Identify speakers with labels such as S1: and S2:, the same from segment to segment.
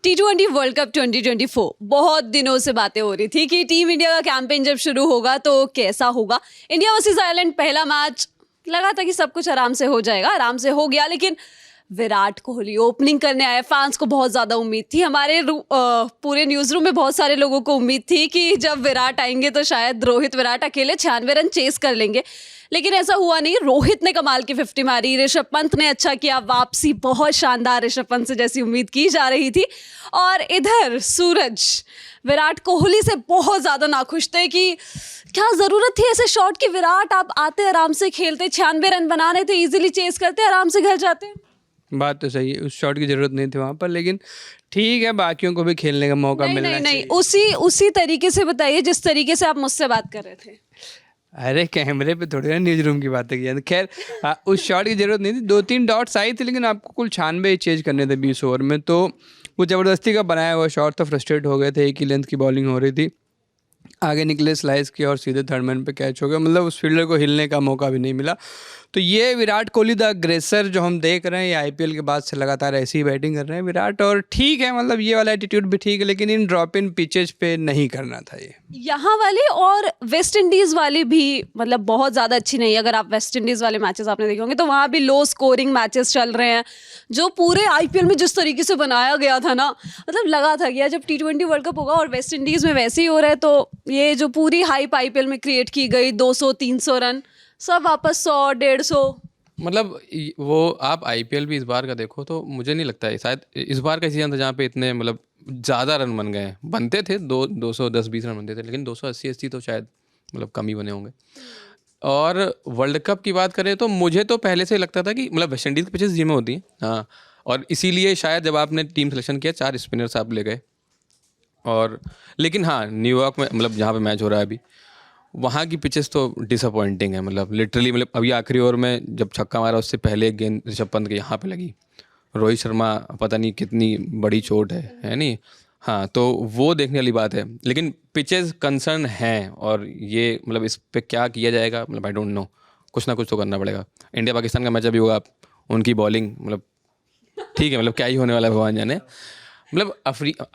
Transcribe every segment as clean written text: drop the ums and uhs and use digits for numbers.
S1: T20 world cup 2024 बहुत दिनों से बातें हो रही थी कि टीम इंडिया का कैंपेन जब शुरू होगा तो कैसा होगा। इंडिया वर्सेस आयरलैंड पहला मैच लगा था कि सब कुछ आराम से हो जाएगा, आराम से हो गया, लेकिन विराट कोहली ओपनिंग करने आए। फैंस को बहुत ज़्यादा उम्मीद थी, हमारे पूरे न्यूज़ रूम में बहुत सारे लोगों को उम्मीद थी कि जब विराट आएंगे तो शायद रोहित विराट अकेले 96 रन चेस कर लेंगे, लेकिन ऐसा हुआ नहीं। रोहित ने कमाल की 50 मारी, ऋषभ पंत ने अच्छा किया, वापसी बहुत शानदार ऋषभ पंत से जैसी उम्मीद की जा रही थी। और इधर सूरज विराट कोहली से बहुत ज़्यादा नाखुश थे कि क्या ज़रूरत थी ऐसे शॉट की। विराट आप आते आराम से खेलते, 96 रन बनाने थे, इजीली चेस करते, आराम से घर जाते।
S2: बात तो सही है, उस शॉट की ज़रूरत नहीं थी वहाँ पर, लेकिन ठीक है, बाकियों को भी खेलने का मौका मिलना चाहिए।
S1: नहीं, उसी तरीके से बताइए जिस तरीके से आप मुझसे बात कर रहे थे।
S2: अरे कैमरे पे थोड़ी ना न्यूज रूम की बातें की। खैर उस शॉट की ज़रूरत नहीं थी, 2-3 डॉट्स आई थी, लेकिन आपको कुल 96 चेज करने थे 20 ओवर में, तो वो ज़बरदस्ती का बनाया हुआ शॉट था। फ्रस्ट्रेट हो गए थे, एक ही लेंथ की बॉलिंग हो रही थी, आगे निकले, स्लाइस किया और सीधे थर्ड मैन पे कैच हो गया। मतलब उस फील्डर को हिलने का मौका भी नहीं मिला। तो ये विराट कोहली द अग्रेसर जो हम देख रहे हैं, ये आईपीएल के बाद से लगातार ऐसी ही बैटिंग कर रहे हैं विराट, और ठीक है, मतलब ये वाला एटीट्यूड भी ठीक है, लेकिन इन ड्रॉप इन पिचेज पे नहीं करना था ये।
S1: यहाँ वाली और वेस्ट इंडीज़ वाली भी मतलब बहुत ज़्यादा अच्छी नहीं है। अगर आप वेस्ट इंडीज़ वाले मैचेस आपने देखे होंगे तो वहाँ भी लो स्कोरिंग मैचेस चल रहे हैं, जो पूरे आईपीएल में जिस तरीके से बनाया गया था ना, मतलब लगा था कि यार जब T20 वर्ल्ड कप होगा और वेस्ट इंडीज़ में वैसे ही हो रहा है, तो ये जो पूरी हाइप आईपीएल में क्रिएट की गई 200-300 रन, सब वापस 100-150।
S3: मतलब वो आप आईपीएल भी इस बार का देखो तो मुझे नहीं लगता है शायद इस बार का सीजन था जहाँ पे इतने मतलब ज़्यादा रन बन गए हैं। बनते थे 210-20 रन बनते थे, लेकिन 280-80 तो शायद मतलब कम ही बने होंगे। और वर्ल्ड कप की बात करें तो मुझे तो पहले से लगता था कि मतलब वेस्ट इंडीज़ की पिचेस जिसमें होती हैं, हाँ, और इसीलिए शायद जब आपने टीम सिलेक्शन किया 4 स्पिनर्स आप ले गए। और लेकिन हाँ, न्यूयॉर्क में मतलब जहाँ पे मैच हो रहा है अभी, वहाँ की पिचेस तो डिसअपॉइंटिंग है। मतलब लिटरली, मतलब अभी आखिरी ओवर में जब छक्का मारा उससे पहले एक गेंद ऋषभ पंत के यहाँ पे लगी, रोहित शर्मा पता नहीं कितनी बड़ी चोट है नहीं। हाँ, तो वो देखने वाली बात है, लेकिन पिचेस कंसर्न हैं, और ये मतलब इस पे क्या किया जाएगा मतलब आई डोंट नो, कुछ ना कुछ तो करना पड़ेगा। इंडिया पाकिस्तान का मैच अभी होगा, उनकी बॉलिंग मतलब ठीक है, मतलब क्या ही होने वाला है भगवान जाने। मतलब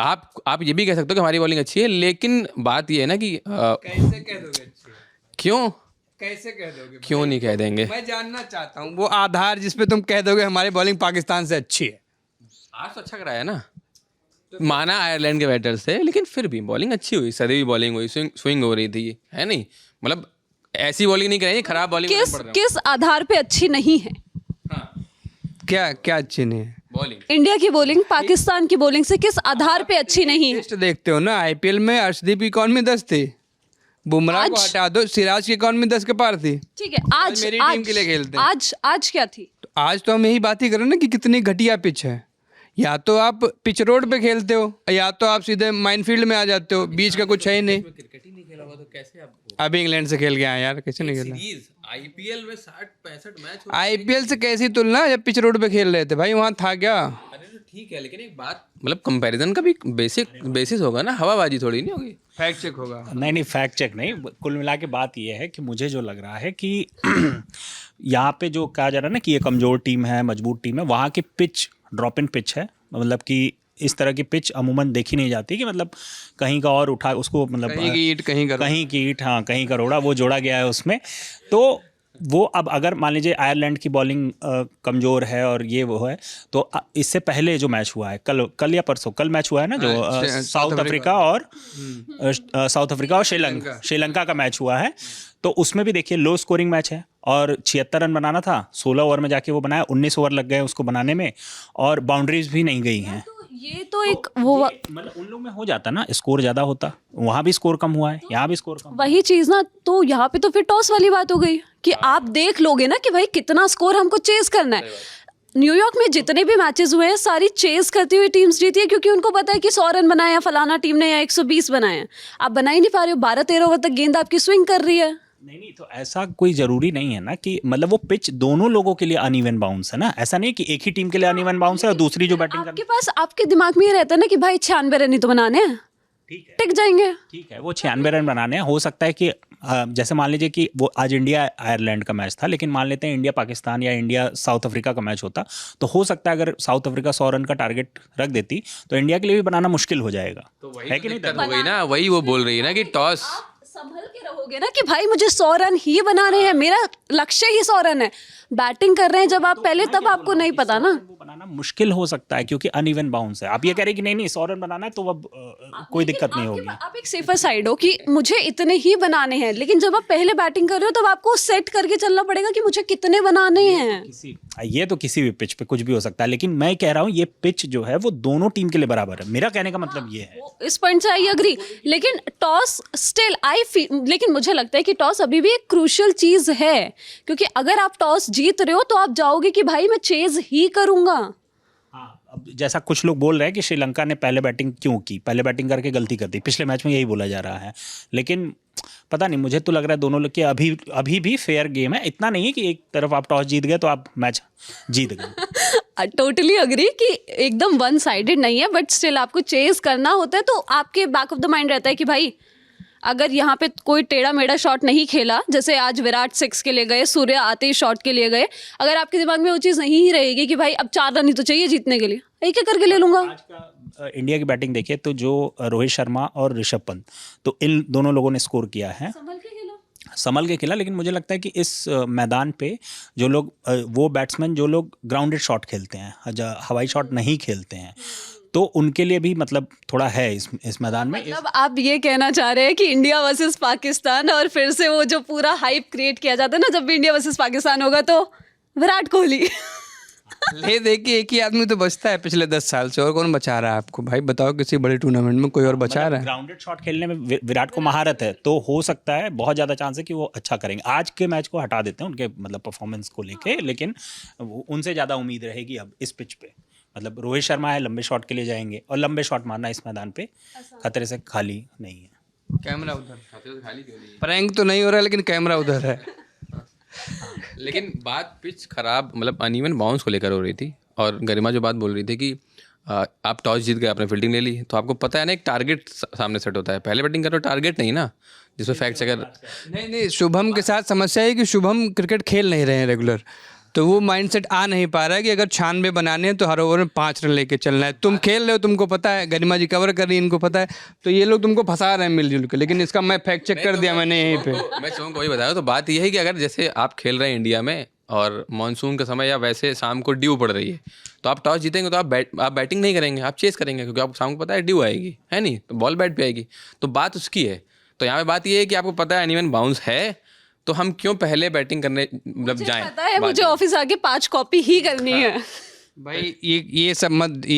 S3: आप ये भी कह सकते हो कि हमारी बॉलिंग अच्छी है, लेकिन बात ये है ना कि
S2: कैसे कह दोगे अच्छी है?
S3: क्यों
S2: कैसे कह दोगे?
S3: क्यों नहीं कह देंगे?
S2: मैं जानना चाहता हूँ वो आधार जिस पे तुम कह दोगे हमारी बॉलिंग पाकिस्तान से अच्छी है।
S3: आज तो अच्छा कराया ना, माना आयरलैंड के बैटर से, लेकिन फिर भी बॉलिंग अच्छी हुई, सदी हुई बॉलिंग हुई, स्विंग हो रही थी, है नहीं? मतलब ऐसी बॉलिंग नहीं कराई, खराब बॉलिंग
S1: किस आधार पे अच्छी नहीं है?
S3: हाँ,
S2: क्या क्या अच्छी नहीं है?
S3: बॉलिंग
S1: इंडिया की बॉलिंग पाकिस्तान की बॉलिंग से किस आधार पे अच्छी नहीं है?
S2: टेस्ट देखते हो ना, आईपीएल में अर्शदीप की इकॉनमी 10 थी, बुमराह को हटा दो, सिराज की इकॉनमी 10 के पार थी।
S1: ठीक है, आज
S2: मेरी टीम के लिए खेलते हैं।
S1: आज क्या थी?
S2: तो आज तो हम यही बात ही कर रहे हैं ना कि कितनी घटिया पिच है। या तो आप पिच रोड पे खेलते हो, या तो आप सीधे माइनफील्ड में आ जाते हो, बीच का कुछ है ही नहीं।
S3: क्रिकेट ही नहीं खेला हुआ तो कैसे आप
S2: अभी इंग्लैंड से खेल के आए यार, कैसे नहीं खेला?
S3: सीरीज आईपीएल में 60-65 मैच
S2: आईपीएल से कैसी तुलना जब पिच रोड पे खेल रहे थे भाई, वहाँ था क्या?
S3: अरे तो ठीक है, लेकिन एक बात मतलब कंपैरिजन का भी बेसिस होगा ना, हवाबाजी थोड़ी नहीं होगी।
S2: फैक्ट चेक होगा।
S4: नहीं, फैक्ट चेक नहीं, कुल मिला के बात ये है कि मुझे जो लग रहा है कि यहाँ पे जो कहा जा रहा है ना कि ये कमज़ोर टीम है, मजबूत टीम है, वहाँ की पिच ड्रॉप इन पिच है। मतलब कि इस तरह की पिच अमूमन देखी नहीं जाती कि मतलब कहीं का और उठा उसको, मतलब
S2: कहीं की ईंट कहीं
S4: की ईंट, हाँ, कहीं का रोड़ा, वो जोड़ा गया है उसमें। तो वो अब अगर मान लीजिए आयरलैंड की बॉलिंग कमज़ोर है और ये वो है, तो इससे पहले जो मैच हुआ है कल या परसों, कल मैच हुआ है ना जो साउथ अफ्रीका और श्रीलंका का मैच हुआ है, तो उसमें भी देखिए लो स्कोरिंग मैच है, और 76 रन बनाना था, 16 ओवर में जाके वो बनाया, 19 ओवर लग गए उसको बनाने में, और बाउंड्रीज भी नहीं गई हैं।
S1: ये तो एक वो
S4: मतलब उन लोग में हो जाता ना, स्कोर ज़्यादा होता, वहाँ भी स्कोर कम हुआ है, यहाँ भी स्कोर कम।
S1: वही चीज़ ना, तो यहाँ पे तो फिर टॉस वाली बात हो गई कि आप देख लोगे ना कि भाई कितना स्कोर हमको चेस करना है। न्यूयॉर्क में जितने भी मैचेस हुए हैं सारी चेस करती हुई टीम्स जीती है, क्योंकि उनको पता है कि 100 रन बनाए या फलाना टीम ने या 120 बनाए हैं। आप बना ही नहीं पा रहे हो, 12-13 ओवर तक गेंद आपकी स्विंग कर रही है।
S4: नहीं, तो ऐसा कोई ज़रूरी नहीं है ना कि मतलब वो पिच दोनों लोगों के लिए अनइवन बाउंस है ना, ऐसा नहीं कि एक ही टीम के लिए अनइवन बाउंस है और दूसरी जो बैटिंग
S1: आपके पास आपके दिमाग में ये रहता है ना कि भाई 96 रन ही तो बनाने हैं,
S4: ठीक है,
S1: टिक जाएंगे।
S4: ठीक है, वो 96 रन बनाने हैं। हो सकता है कि जैसे मान लीजिए कि वो आज इंडिया आयरलैंड का मैच था, लेकिन मान लेते हैं इंडिया पाकिस्तान या इंडिया साउथ अफ्रीका का मैच होता, तो हो सकता है अगर साउथ अफ्रीका 100 रन का टारगेट रख देती तो इंडिया के लिए भी बनाना मुश्किल हो जाएगा। है कि नहीं?
S3: दिक्कत हो गई ना, वही वो बोल रही है ना कि टॉस
S1: संभल के रहोगे ना कि भाई मुझे 100 रन ही बनाने हैं, मेरा लक्ष्य ही 100 रन है। बैटिंग कर रहे हैं जब आप पहले, तब आपको नहीं पता ना।
S4: वो बनाना मुश्किल हो सकता है क्योंकि अनइवन बाउंस है। आप ये कह रहे हैं कि नहीं 100 रन बनाना है तो अब कोई दिक्कत नहीं होगी।
S1: आप एक सेफर साइड हो कि मुझे इतने ही बनाने हैं, लेकिन जब आप पहले बैटिंग कर रहे हो तब आपको सेट करके चलना पड़ेगा कि मुझे कितने बनाने हैं।
S4: ये तो किसी भी पिच पे कुछ भी हो सकता है, लेकिन मैं कह रहा हूँ ये पिच जो है वो दोनों टीम के लिए बराबर है। मेरा कहने का मतलब ये है।
S1: इस पॉइंट से आई अग्री, लेकिन टॉस स्टिल आई फील, लेकिन मुझे लगता है कि टॉस अभी भी एक क्रूशियल चीज है, क्योंकि अगर आप टॉस जीत रहे हो तो आप जाओगे कि भाई मैं चेज ही करूंगा।
S4: हाँ, अब जैसा कुछ लोग बोल रहे हैं कि श्रीलंका ने पहले बैटिंग क्यों की, पहले बैटिंग करके गलती कर दी, पिछले मैच में यही बोला जा रहा है। लेकिन पता नहीं, मुझे तो लग रहा है दोनों लोग के अभी भी फेयर गेम है। इतना नहीं है कि एक तरफ आप टॉस जीत गए तो आप मैच जीत गए।
S1: टोटली अग्री कि एकदम वन साइडेड नहीं है, बट स्टिल आपको चेज करना होता है तो आपके बैक ऑफ द माइंड रहता है कि भाई अगर यहाँ पे कोई टेढ़ा मेढ़ा शॉट नहीं खेला, जैसे आज विराट 6 के लिए गए, सूर्य आते ही शॉट के लिए गए, अगर आपके दिमाग में वो चीज़ नहीं ही रहेगी कि भाई अब 4 रन ही तो चाहिए जीतने के लिए, एक एक करके ले लूंगा।
S4: आज का इंडिया की बैटिंग देखिए तो जो रोहित शर्मा और ऋषभ पंत, तो इन दोनों लोगों ने स्कोर किया है, संभल के खेला। लेकिन मुझे लगता है कि इस मैदान पे जो लोग वो बैट्समैन जो लोग ग्राउंडेड शॉट खेलते हैं, हवाई शॉट नहीं खेलते हैं, तो उनके लिए भी मतलब थोड़ा है इस मैदान में।
S1: मतलब आप ये कहना चाह रहे हैं कि इंडिया वर्सेस पाकिस्तान और फिर से वो जो पूरा हाइप क्रिएट किया जाता है ना जब भी इंडिया वर्सेस पाकिस्तान होगा, तो विराट कोहली
S2: ले देखिए एक ही आदमी तो बचता है पिछले 10 साल से, और कौन बचा रहा है आपको? भाई बताओ किसी बड़े टूर्नामेंट में कोई और बचा रहा है?
S4: ग्राउंडेड शॉट खेलने में विराट को महारत है, तो हो सकता है बहुत ज़्यादा चांस है कि वो अच्छा करेंगे। आज के मैच को हटा देते हैं उनके मतलब परफॉर्मेंस को लेके, लेकिन उनसे ज़्यादा उम्मीद रहेगी अब इस पिच पे। मतलब रोहित शर्मा है, लंबे शॉट के लिए जाएंगे, और लंबे शॉट मारना इस मैदान पे खतरे से खाली नहीं है।
S2: कैमरा उधर, प्रैंक तो नहीं हो रहा है लेकिन कैमरा उधर है।
S3: लेकिन बात पिच खराब मतलब अनइवन बाउंस को लेकर हो रही थी, और गरिमा जो बात बोल रही थी कि आप टॉस जीत गए, आपने फील्डिंग ले ली, तो आपको पता है ना एक टारगेट सामने सेट होता है, पहले बैटिंग करो, टारगेट नहीं ना, जिसमें फैक्ट्स अगर
S2: नहीं शुभम के साथ समस्या है कि शुभम क्रिकेट खेल नहीं रहे हैं रेगुलर, तो वो माइंडसेट आ नहीं पा रहा है कि अगर 96 बनाने हैं तो हर ओवर में 5 रन लेके चलना है। तुम खेल रहे हो, तुमको पता है, गरिमा जी कवर कर रही है, इनको पता है, तो ये लोग तुमको फंसा रहे हैं मिलजुल के। लेकिन इसका मैं फैक्ट चेक कर दिया मैंने यहीं पे।
S3: मैं शुभम को वही बताया, तो बात यह है कि अगर जैसे आप खेल रहे हैं इंडिया में और मानसून का समय या वैसे शाम को ड्यू पड़ रही है, तो आप टॉस जीतेंगे तो आप बैटिंग नहीं करेंगे, आप चेस करेंगे, क्योंकि आपको शाम को पता है ड्यू आएगी, है नहीं, तो बॉल बैट पे आएगी, तो बात उसकी है। तो यहाँ पे बात ये है कि आपको पता है अनइवन बाउंस है, तो हम क्यों पहले बैटिंग करने मतलब जाएं?
S1: पता है मुझे ऑफिस आके 5 कॉपी ही करनी है।
S2: भाई ये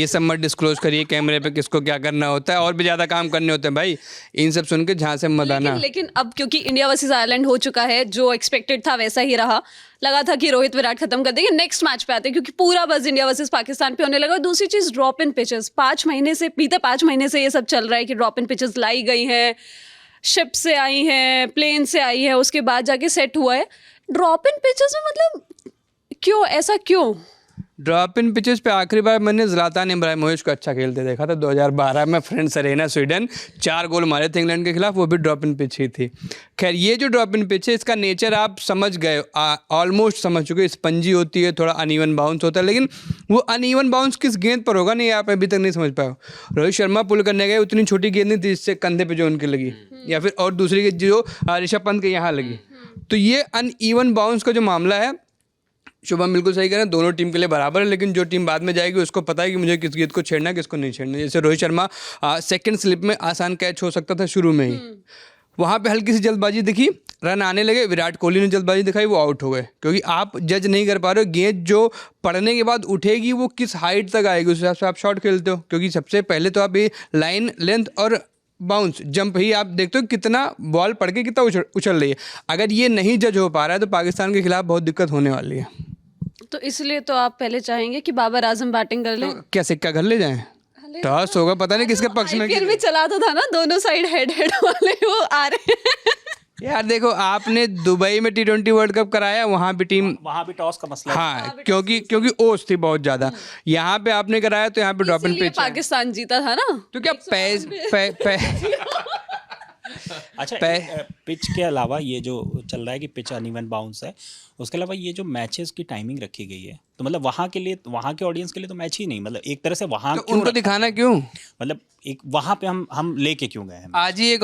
S2: सब मत डिस्क्लोज करिए कैमरे पे किसको क्या करना होता है, और भी ज़्यादा काम करने होते हैं भाई, इन सब सुन के जहाँ से मत आना।
S1: लेकिन अब क्योंकि इंडिया वर्सेस आयरलैंड हो चुका है, जो एक्सपेक्टेड था वैसा ही रहा, लगा था कि रोहित विराट खत्म कर देंगे, नेक्स्ट मैच पे आते, क्योंकि पूरा बस इंडिया वर्सेस पाकिस्तान पे होने लगा। दूसरी चीज ड्रॉप इन पिचेस, 5 महीने से बीते 5 महीने से ये सब चल रहा है कि ड्रॉप इन पिचेस लाई गई हैं, शिप से आई हैं, प्लेन से आई है, उसके बाद जाके सेट हुआ है। ड्रॉप इन पिचेस में मतलब क्यों, ऐसा क्यों?
S2: ड्रॉप इन पिचेस पे आखिरी बार मैंने ज़लातान इब्राहिमोविच को अच्छा खेलते देखा था 2012 में, फ्रेंड्स अरेना स्वीडन, 4 गोल मारे थे इंग्लैंड के खिलाफ, वो भी ड्रॉप इन पिच ही थी। खैर ये जो ड्रॉप इन पिच है इसका नेचर आप समझ गए, ऑलमोस्ट समझ चुके, स्पंजी होती है, थोड़ा अनइवन बाउंस होता है, लेकिन वो अनइवन बाउंस किस गेंद पर होगा नहीं, आप अभी तक नहीं समझ पाए। रोहित शर्मा पुल करने गए, उतनी छोटी गेंद नहीं थी जिससे कंधे पर जो उनके लगी, या फिर और दूसरी गेंद जो ऋषभ पंत के यहाँ लगी, तो ये अनइवन बाउंस का जो मामला है, शुभम बिल्कुल सही कह रहे हैं, दोनों टीम के लिए बराबर है, लेकिन जो टीम बाद में जाएगी उसको पता है कि मुझे किस गेंद को छेड़ना है, किसको नहीं छेड़ना। जैसे रोहित शर्मा सेकंड स्लिप में आसान कैच हो सकता था शुरू में ही, वहाँ पे हल्की सी जल्दबाजी दिखी, रन आने लगे, विराट कोहली ने जल्दबाजी दिखाई, वो आउट हो गए, क्योंकि आप जज नहीं कर पा रहे हो गेंद जो पड़ने के बाद उठेगी वो किस हाइट तक आएगी, उस हिसाब से आप शॉट खेलते हो। क्योंकि सबसे पहले तो आप ये लाइन, लेंथ और बाउंस, जंप ही आप देखते हो कितना बॉल पड़ के कितना उछल रही है। अगर ये नहीं जज हो पा रहा है तो पाकिस्तान के खिलाफ बहुत दिक्कत होने वाली है।
S1: तो इसलिए तो आप पहले चाहेंगे कि बाबर आजम बैटिंग कर ले,
S2: तो क्या सिक्का घर ले जाएं? टॉस होगा, पता नहीं किसके पक्ष में।
S1: फिर भी चला तो था ना, दोनों साइड हेड वाले वो आ रहे हैं।
S2: यार देखो, आपने दुबई में T20 वर्ल्ड कप कराया, वहाँ भी टीम,
S4: वहाँ भी टॉस का मसला है।
S2: हाँ, क्योंकि ओस थी बहुत ज़्यादा। यहाँ पे आपने कराया तो यहाँ पे ड्रॉप इन पिच,
S1: पाकिस्तान जीता था ना,
S2: तो क्या
S4: अच्छा
S2: पै-
S4: पिच के अलावा ये जो चल रहा है कि पिच अनइवन बाउंस है, उसके अलावा ये जो मैचेस की टाइमिंग रखी गई है, तो मतलब वहाँ के लिए, वहाँ के ऑडियंस के लिए तो मैच ही नहीं, मतलब एक तरह से वहाँ
S2: तो
S4: क्यों
S2: उनको
S4: रखा?
S2: दिखाना क्यों?
S4: मतलब एक वहाँ पे हम लेके क्यों गए हैं?
S2: आज ही एक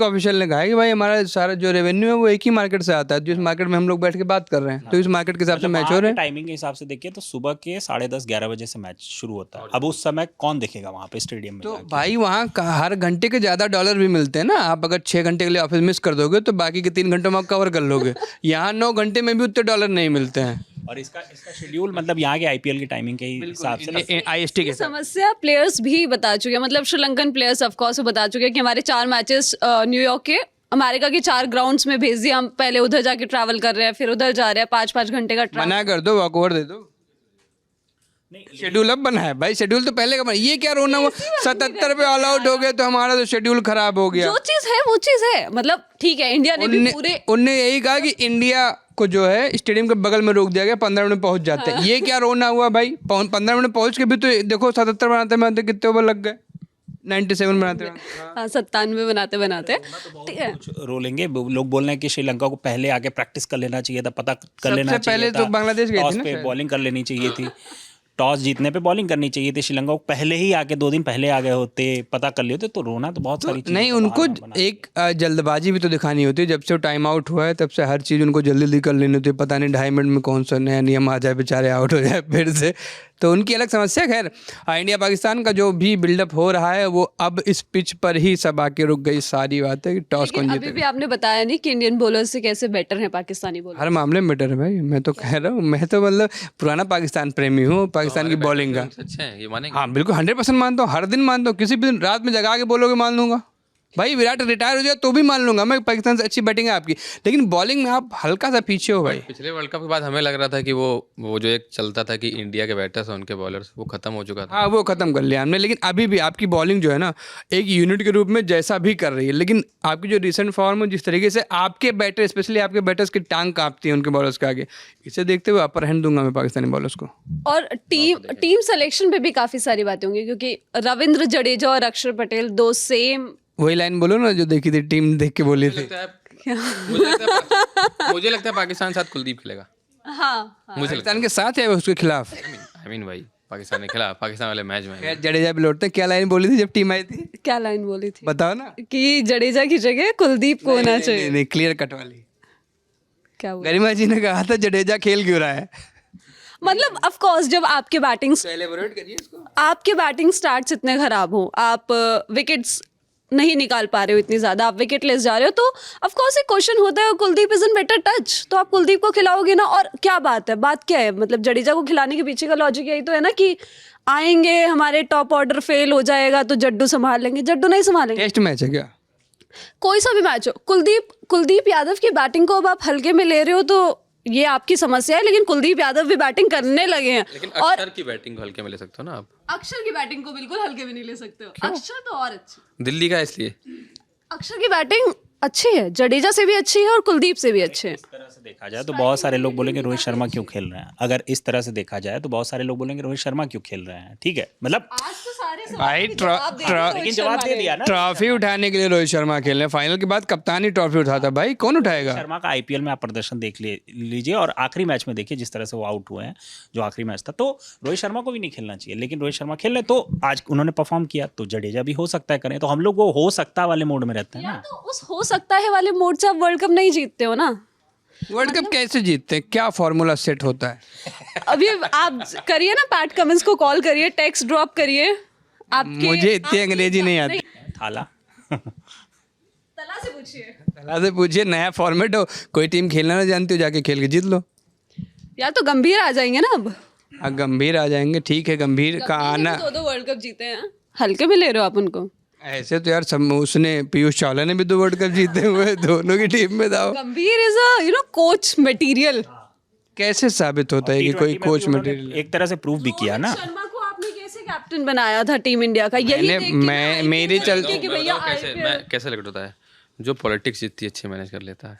S2: ऑफिशियल ने कहा है कि भाई हमारा सारा जो रेवेन्यू है वो एक ही मार्केट से आता है, जिस मार्केट में हम लोग बैठ के बात कर रहे हैं, तो इस मार्केट के हिसाब से मैच हो रहे हैं।
S4: टाइमिंग के हिसाब से देखिए तो सुबह के 10:30-11 बजे से मैच शुरू होता है। अब उस समय कौन देखेगा वहाँ पे स्टेडियम में
S2: तो
S4: जाके?
S2: भाई वहाँ हर घंटे के ज़्यादा डॉलर भी मिलते हैं ना। आप अगर 6 घंटे के लिए ऑफिस मिस कर दोगे तो बाकी के 3 घंटों में आप कवर कर लोगे। यहाँ 9 घंटे में भी उतने डॉलर नहीं मिलते हैं
S4: और इसका शेड्यूल मतलब यहाँ के आईपीएल की टाइमिंग के हिसाब से
S2: IST के साथ।
S1: समस्या प्लेयर्स भी बता चुके हैं, मतलब श्रीलंकन प्लेयर्स ऑफ कोर्स बता चुके हैं कि हमारे 4 मैचेस न्यूयॉर्क के अमेरिका के 4 ग्राउंड्स में भेज दिए, हम पहले उधर जाके ट्रैवल कर रहे हैं, फिर उधर जा रहे हैं, 5-5 घंटे का ट्रैवल।
S2: मना कर दो, वॉकओवर दे दो। शेड्यूल अब बना है भाई, शेड्यूल तो पहले का बना। ये क्या रोना हुआ, 77 पे ऑल आउट हो गए तो हमारा तो शेड्यूल खराब हो गया।
S1: जो चीज है वो चीज है, मतलब ठीक है इंडिया ने भी पूरे
S2: उनने यही कहा कि इंडिया को जो है स्टेडियम के बगल में रोक दिया गया, 15 मिनट पहुंच जाते हैं। ये क्या रोना हुआ भाई, 15 मिनट पहुंच के भी तो देखो 77 बनाते कितने ओवर लग गए, 97 बनाते हैं।
S1: 97 बनाते बनाते ठीक है।
S4: कुछ रोलेंगे लोग बोल रहे हैं कि श्रीलंका को पहले आके प्रैक्टिस कर लेना चाहिए था, पता कर लेना
S2: सबसे
S4: चाहिए
S2: पहले तो बांग्लादेश गई थी
S4: टॉस
S2: ना
S4: पे
S2: शायद।
S4: बॉलिंग कर लेनी चाहिए थी, टॉस जीतने पे बॉलिंग करनी चाहिए थी। श्रीलंका को पहले ही आके 2 दिन पहले आ गए होते, पता कर लिए होते, तो रोना तो बहुत सारी चीज़ों
S2: नहीं,
S4: का
S2: उनको
S4: बहाना बना।
S2: एक जल्दबाजी भी तो दिखानी होती है। जब से वो टाइम आउट हुआ है तब से हर चीज़ उनको जल्दी जल्दी कर लेनी होती है। पता नहीं 2.5 मिनट में कौन सा नया नियम आ जाए, बेचारे आउट हो जाए फिर से, तो उनकी अलग समस्या। खैर इंडिया पाकिस्तान का जो भी बिल्डअप हो रहा है वो अब इस पिच पर ही सब आके रुक गई सारी बातें कि टॉस कौन
S1: लेकिन
S2: जीते।
S1: अभी भी आपने बताया नहीं कि इंडियन बॉलर से कैसे बेटर है पाकिस्तानी बॉलर।
S2: हर मामले में बेटर है भाई, मैं तो कह रहा हूँ। मैं तो मतलब पुराना पाकिस्तान प्रेमी हूँ, पाकिस्तान की बॉलिंग का।
S3: अच्छे हैं, ये मानेंगे।
S2: हाँ बिल्कुल 100% मानता हूँ, हर दिन मानता हूँ। किसी भी दिन रात में जगा के बोलोगे मान लूंगा भाई। विराट रिटायर हो जाए तो भी मान लूंगा मैं, पाकिस्तान से अच्छी बैटिंग है आपकी, लेकिन बॉलिंग में आप हल्का सा पीछे हो भाई।
S3: पिछले वर्ल्ड कप के बाद हमें लग रहा था कि वो जो एक चलता था कि इंडिया के बैटर्स और उनके बॉलर्स, वो खत्म हो चुका था।
S2: हाँ वो खत्म कर लिया हमने, लेकिन अभी भी आपकी बॉलिंग जो है ना एक यूनिट के रूप में जैसा भी कर रही है, लेकिन आपकी जो रिसेंट फॉर्म है, जिस तरीके से आपके बैटर, स्पेशली आपके बैटर्स की टांग कांपती है उनके बॉलर्स के आगे, इसे देखते हुए अपर हैंड दूंगा मैं पाकिस्तानी बॉलर्स को।
S1: और टीम सिलेक्शन पे भी काफी सारी बातें होंगी, क्योंकि रविंद्र जडेजा और अक्षर पटेल 2 सेम।
S2: वही लाइन बोलो ना जो देखी थी, टीम देख के बोली थी।
S3: मुझे लगता है पाकिस्तान के साथ कुलदीप खेलेगा।
S1: हाँ
S3: मुझे लगता
S2: पाकिस्तान के साथ है उसके खिलाफ।
S3: है भाई पाकिस्तान ने खेला, पाकिस्तान वाले मैच में।
S2: खैर जडेजा भी लौटते, क्या लाइन बोली थी जब टीम आई थी,
S1: क्या लाइन बोली थी
S2: बताओ ना।
S1: कि जडेजा की जगह कुलदीप को होना चाहिए।
S2: नहीं, क्लियर कट वाली।
S1: क्या बोला?
S2: गरिमा जी ने कहा था जडेजा खेल क्यों रहा है।
S1: मतलब ऑफ कोर्स जब आपके बैटिंग
S2: एलेबोरेट करिए इसको।
S1: आपके बैटिंग स्टार्ट्स इतने खराब हो, आप विकेट्स नहीं निकाल पा रहे हो इतनी ज्यादा, आप विकेट लेस जा रहे हो, तो ऑफ कोर्स एक क्वेश्चन होता है Kuldeep is in better touch, तो आप कुलदीप को खिलाओगे ना। और क्या बात है, बात क्या है, मतलब जडेजा को खिलाने के पीछे का लॉजिक यही तो है ना कि आएंगे हमारे टॉप ऑर्डर फेल हो जाएगा तो जड्डू संभाल लेंगे। जड्डू नहीं संभालेंगे।
S2: टेस्ट मैच है क्या?
S1: कोई सा भी मैच हो, कुलदीप यादव की बैटिंग को अब आप हल्के में ले रहे हो तो ये आपकी समस्या है, लेकिन कुलदीप यादव भी बैटिंग करने लगे हैं।
S3: लेकिन
S1: और
S3: अक्षर की बैटिंग को हल्के में ले सकते हो ना आप।
S1: अक्षर की बैटिंग को बिल्कुल हल्के में नहीं ले सकते हो। अक्षर तो और अच्छी,
S3: दिल्ली का इसलिए
S1: अक्षर की बैटिंग अच्छी है, जडेजा से भी अच्छी है और कुलदीप से भी अच्छी है।
S4: इस तरह से देखा जाए तो बहुत सारे लोग बोलेंगे रोहित शर्मा क्यों खेल रहे हैं। अगर इस तरह से देखा जाए तो बहुत सारे लोग बोलेंगे रोहित शर्मा क्यों खेल रहे हैं। ठीक है, मतलब
S1: आज तो सारे
S2: भाई
S4: लेकिन जवाब दे दिया ना।
S2: ट्रॉफी उठाने के लिए रोहित शर्मा खेल रहे हैं। फाइनल के बाद कप्तान ही ट्रॉफी उठाता भाई, कौन उठाएगा?
S4: शर्मा का आईपीएल में आप प्रदर्शन देख लीजिए और आखिरी मैच में देखिए जिस तरह से वो आउट हुए हैं, जो आखिरी मैच था, तो रोहित शर्मा को भी नहीं खेलना चाहिए, लेकिन रोहित शर्मा खेल रहे तो आज उन्होंने परफॉर्म किया, तो जडेजा भी हो सकता है करें। तो हम लोग वो हो सकता वाले मोड में रहते हैं ना।
S1: तो उस हो सकता है वाले मोड से आप वर्ल्ड कप नहीं जीतते हो ना।
S2: वर्ल्ड कप कैसे जीतते हैं, क्या फॉर्मूला सेट होता है?
S1: अभी आप करिए ना, पैट कमिंस को कॉल करिए, टेक्स्ट ड्रॉप करिए। आपके
S2: मुझे इतनी अंग्रेजी नहीं आती।
S4: थाला
S1: तला से पूछिए,
S2: तला से पूछिए, नया फॉर्मेट हो, कोई टीम खेलना ना जानती हो, जाके खेल के जीत लो।
S1: यार तो गंभीर आ जाएंगे ना अब।
S2: गंभीर आ जाएंगे, ठीक है, गंभीर का आना।
S1: 2 वर्ल्ड कप जीते हैं, हल्के में ले रहे हो आप उनको।
S2: ऐसे तो यार सब, उसने पीयूष चावला ने भी 2 वर्ल्ड कप जीते हुए, दोनों की टीम में था।
S1: गंभीर इज अ कोच मटेरियल।
S2: कैसे साबित होता है कि कोई
S4: T20 में
S2: कोच
S4: भी उन्होंने
S2: मटेरियल?
S4: एक तरह से प्रूव भी किया ना।
S1: शर्मा को आपने कैसे कैप्टन बनाया था टीम इंडिया का, यही
S2: मैंने-
S1: देख के ना
S2: मैं-
S1: IPL
S2: मेरे
S1: में
S2: चलते-
S1: कि भैया
S3: कैसे
S1: IPL
S3: कैसे लगता है जो पॉलिटिक्स जितनी अच्छी मैनेज कर लेता है।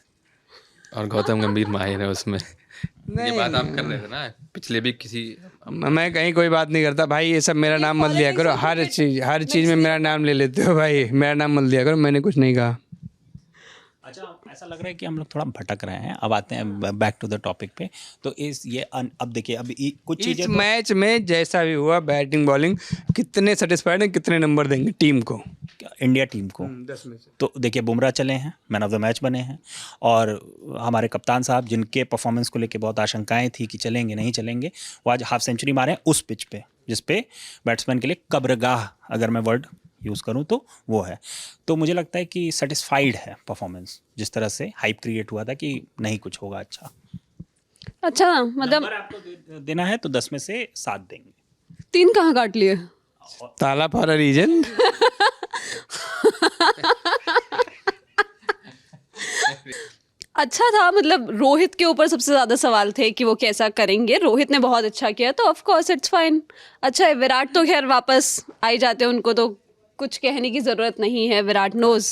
S3: और गौतम गंभीर माहिर है उसमें। ये बात आप कर रहे थे ना पिछले भी किसी।
S2: मैं कहीं कोई बात नहीं करता भाई, ये सब मेरा नाम मत लिया करो, हर चीज़ में मेरा नाम ले लेते हो भाई, मेरा नाम मत लिया करो, मैंने कुछ नहीं कहा।
S4: अच्छा, ऐसा लग रहा है कि हम लोग थोड़ा भटक रहे हैं। अब आते हैं बैक टू द टॉपिक पे। तो अब देखिए, अब कुछ
S2: इस
S4: चीज़ें
S2: मैच में जैसा भी हुआ, बैटिंग बॉलिंग, कितने सेटिस्फाइड हैं, कितने नंबर देंगे टीम को,
S4: इंडिया टीम को
S2: 10 में से?
S4: तो देखिए, बुमराह चले हैं, मैन ऑफ द मैच बने हैं, और हमारे कप्तान साहब जिनके परफॉर्मेंस को लेके बहुत आशंकाएं थी कि चलेंगे नहीं चलेंगे, वो आज हाफ सेंचुरी मारे हैं उस पिच पे जिस पे बैट्समैन के लिए कब्रगाह, अगर मैं वर्ड यूज़ करूं तो वो है। तो मुझे लगता है कि सेटिस्फाइड है परफॉर्मेंस, जिस तरह से हाइप क्रिएट हुआ था कि नहीं कुछ होगा अच्छा।
S1: अच्छा मतलब
S4: नंबर आपको देना है तो 10 में से 7 देंगे।
S1: 3 कहाँ काट लिए?
S2: ताला फॉर अ रीजन।
S1: अच्छा था, मतलब रोहित के ऊपर सबसे ज्यादा सवाल थे कि वो कैसा करेंगे। रोहित ने बहुत अच्छा किया तो ऑफ कोर्स इट्स फाइन। अच्छा है, विराट तो खैर वापस आ ही जाते हैं, उनको तो कुछ कहने की जरूरत नहीं है, विराट नोज।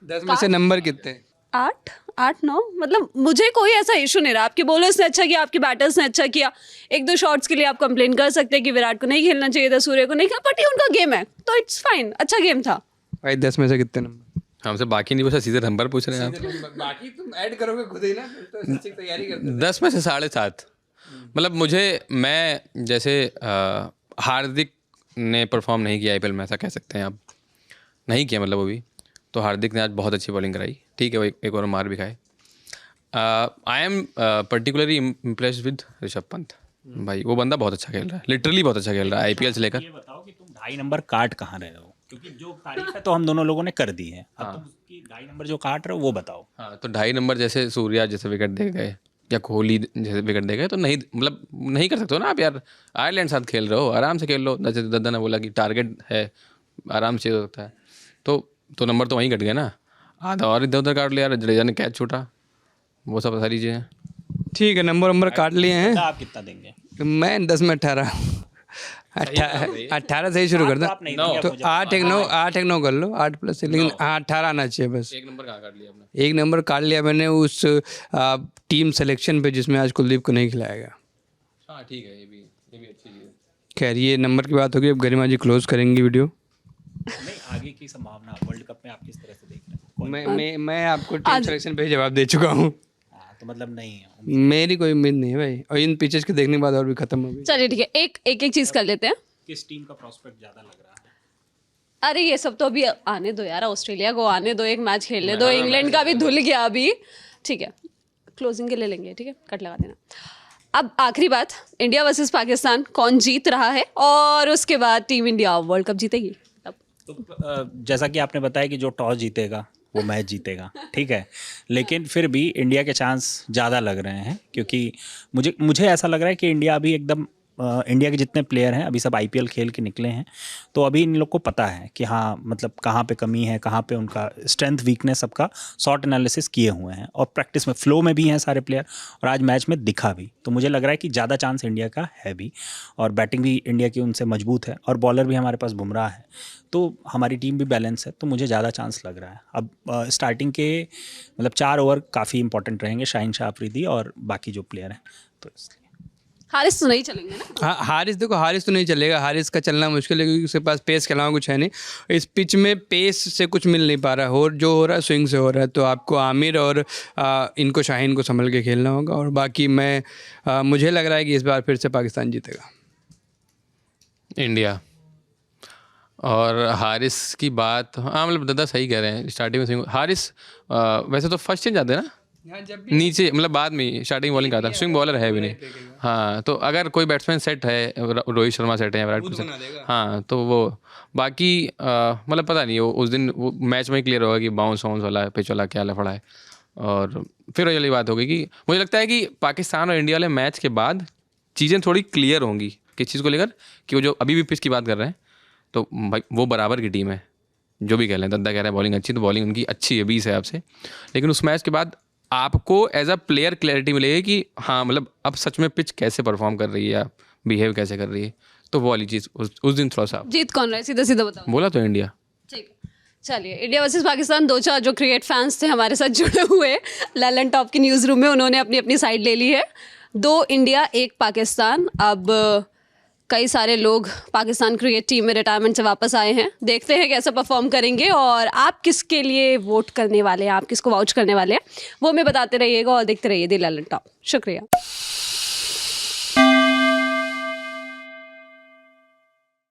S2: 10 में से नंबर कितने?
S1: 8-9, मतलब मुझे कोई ऐसा इशू नहीं रहा। आपके बॉलर्स ने अच्छा किया, आपके बैटर्स ने अच्छा किया। 1-2 शॉट्स के लिए आप कंप्लेन कर सकते हैं कि विराट को नहीं खेलना चाहिए था, सूर्य को नहीं खेला, बट ये उनका गेम है तो इट्स फाइन, अच्छा गेम था।
S2: भाई 10 में से कितने नंबर?
S3: हमसे बाकी नहीं पूछा, सीधे नंबर पूछ रहे हैं आप।
S2: बाकी तुम ऐड करोगे खुद ही ना, फिर तो अच्छी तैयारी करते।
S3: 10 में से 7.5। मतलब मैं जैसे हार्दिक ने परफॉर्म नहीं किया आईपीएल में, ऐसा कह सकते हैं आप, नहीं किया मतलब वो भी। तो हार्दिक ने आज बहुत अच्छी बॉलिंग कराई, ठीक है, वो एक और मार भी खाए। I am particularly impressed with Rishabh Pant. भाई वो बंदा बहुत अच्छा खेल रहा है, लिटरली बहुत अच्छा खेल रहा है आईपीएल से लेकर।
S4: ये बताओ कि तुम 2.5 नंबर काट कहाँ रहे हो, क्योंकि जो तारीफ है तो हम दोनों लोगों ने कर दी है। अब तुम उसकी 2.5 नंबर जो काट रहे हो वो बताओ।
S3: हाँ, तो 2.5 नंबर जैसे सूर्या जैसे विकेट दे गए या कोहली जैसे विकेट दे गए, तो नहीं, मतलब नहीं कर सकते हो ना आप यार। आयरलैंड साथ खेल रहे हो, आराम से खेल लो। जैसे दद्दा ने बोला कि टारगेट है, आराम से हो सकता है, तो नंबर तो वहीं कट गए ना। आधा और इधर उधर काट लिया, जडेजा ने कैच छूटा, वो सब सारी चीज़ें।
S2: ठीक है, नंबर काट लिए हैं।
S4: आप कितना देंगे?
S2: मैं 10 में 18। 18 से ही शुरू करता।
S4: आप नहीं
S3: नौ।
S4: दिया
S2: तो
S4: मुझे।
S2: 8-1-9 कर लो, 8 प्लस, लेकिन 18 आना चाहिए बस।
S3: एक नंबर कहाँ काट लिया आपने?
S2: एक नंबर काट लिया मैंने उस टीम सिलेक्शन पे जिसमें आज कुलदीप को नहीं खिलाया गया।
S3: हाँ ठीक है, ये भी अच्छी चीज़ है।
S2: खैर ये नंबर की बात होगी, अब गरिमा जी क्लोज करेंगी वीडियो।
S4: नहीं, आगे की संभावना वर्ल्ड कप में आप किस तरह से देख रहे हैं?
S2: मैं आपको टीम सिलेक्शन पे ही जवाब दे चुका हूँ।
S4: हाँ, तो मतलब नहीं है।
S2: मेरी कोई उम्मीद नहीं है भाई, और इन पिचेस के देखने के बाद और भी खत्म हो गई।
S1: चलिए ठीक है, एक चीज कर लेते हैं।
S4: किस टीम का प्रोस्पेक्ट ज़्यादा लग रहा है?
S1: अरे ये सब तो अभी आने दो यार, ऑस्ट्रेलिया को आने दो, एक मैच खेलने दो, इंग्लैंड का भी धुल गया अभी, ठीक है, क्लोजिंग के ले लेंगे, ठीक है, कट लगा देना। अब आखिरी बात, इंडिया वर्सेस पाकिस्तान, कौन जीत रहा है, और उसके बाद टीम इंडिया वर्ल्ड कप जीतेगी। अब
S4: तो जैसा कि आपने बताया कि जो टॉस जीतेगा वो मैच जीतेगा, ठीक है, लेकिन फिर भी इंडिया के चांस ज़्यादा लग रहे हैं, क्योंकि मुझे ऐसा लग रहा है कि इंडिया अभी एकदम इंडिया के जितने प्लेयर हैं अभी सब आईपीएल खेल के निकले हैं, तो अभी इन लोग को पता है कि हाँ, मतलब कहाँ पे कमी है, कहाँ पे उनका स्ट्रेंथ वीकनेस, सबका शॉर्ट एनालिसिस किए हुए हैं, और प्रैक्टिस में फ्लो में भी हैं सारे प्लेयर, और आज मैच में दिखा भी। तो मुझे लग रहा है कि ज़्यादा चांस इंडिया का है भी, और बैटिंग भी इंडिया की उनसे मजबूत है, और बॉलर भी हमारे पास बुमराह है, तो हमारी टीम भी बैलेंस है, तो मुझे ज़्यादा चांस लग रहा है। अब स्टार्टिंग के मतलब 4 ओवर काफ़ी इंपॉर्टेंट रहेंगे, शाहीन शाह अफरीदी और बाकी जो प्लेयर हैं, तो इसलिए
S1: हारिस तो नहीं चलेंगे ना?
S2: हाँ, हारिस देखो, हारिस तो नहीं चलेगा, हारिस का चलना मुश्किल है क्योंकि उसके पास पेस के अलावा कुछ है नहीं। इस पिच में पेस से कुछ मिल नहीं पा रहा है, और जो हो रहा है स्विंग से हो रहा है, तो आपको आमिर और इनको शाहीन को संभल के खेलना होगा। और बाकी मुझे लग रहा है कि इस बार फिर से पाकिस्तान जीतेगा।
S3: इंडिया। और हारिस की बात, हाँ मतलब दादा सही कह रहे हैं, स्टार्टिंग में स्विंग हारिस वैसे तो फर्स्ट चेंज आते हैं ना, नीचे मतलब बाद में स्टार्टिंग बॉलिंग का था, स्विंग बॉलर है भी नहीं। हाँ, तो अगर कोई बैट्समैन सेट है, रोहित शर्मा सेट है, विराट कोहली, हाँ, तो वो बाकी मतलब पता नहीं, वो उस दिन वो मैच में ही क्लियर होगा कि बाउंस वाला पिच वाला क्या लफड़ा है। और फिर वही वाली बात होगी कि मुझे लगता है कि पाकिस्तान और इंडिया वाले मैच के बाद चीज़ें थोड़ी क्लियर होंगी किस चीज़ को लेकर, कि वो जो अभी भी पिच की बात कर रहे हैं, तो भाई वो बराबर की टीम है। जो भी कह रहे हैं, दद्दा कह रहे हैं बॉलिंग अच्छी, तो बॉलिंग उनकी अच्छी है 20 है आपसे, लेकिन उस मैच के बाद आपको एज अ प्लेयर क्लैरिटी मिलेगी कि हाँ, मतलब अब सच में पिच कैसे परफॉर्म कर रही है या बिहेव कैसे कर रही है। तो वो वाली चीज़ उस दिन थोड़ा सा
S1: जीत कौन रहा है, सीधा सीधा बताओ।
S3: बोला तो इंडिया।
S1: ठीक है, चलिए, इंडिया वर्सेस पाकिस्तान, 2-4 जो क्रिकेट फैंस थे हमारे साथ जुड़े हुए ललन टॉप की न्यूज़ रूम में, उन्होंने अपनी अपनी साइड ले ली है। 2 इंडिया 1 पाकिस्तान। अब कई सारे लोग पाकिस्तान क्रिकेट टीम में रिटायरमेंट से वापस आए हैं, देखते हैं कैसे परफॉर्म करेंगे और आप किसके लिए वोट करने वाले हैं, आप किसको वाउच करने वाले हैं, वो हमें बताते रहिएगा और देखते रहिए द ललन टॉप। शुक्रिया।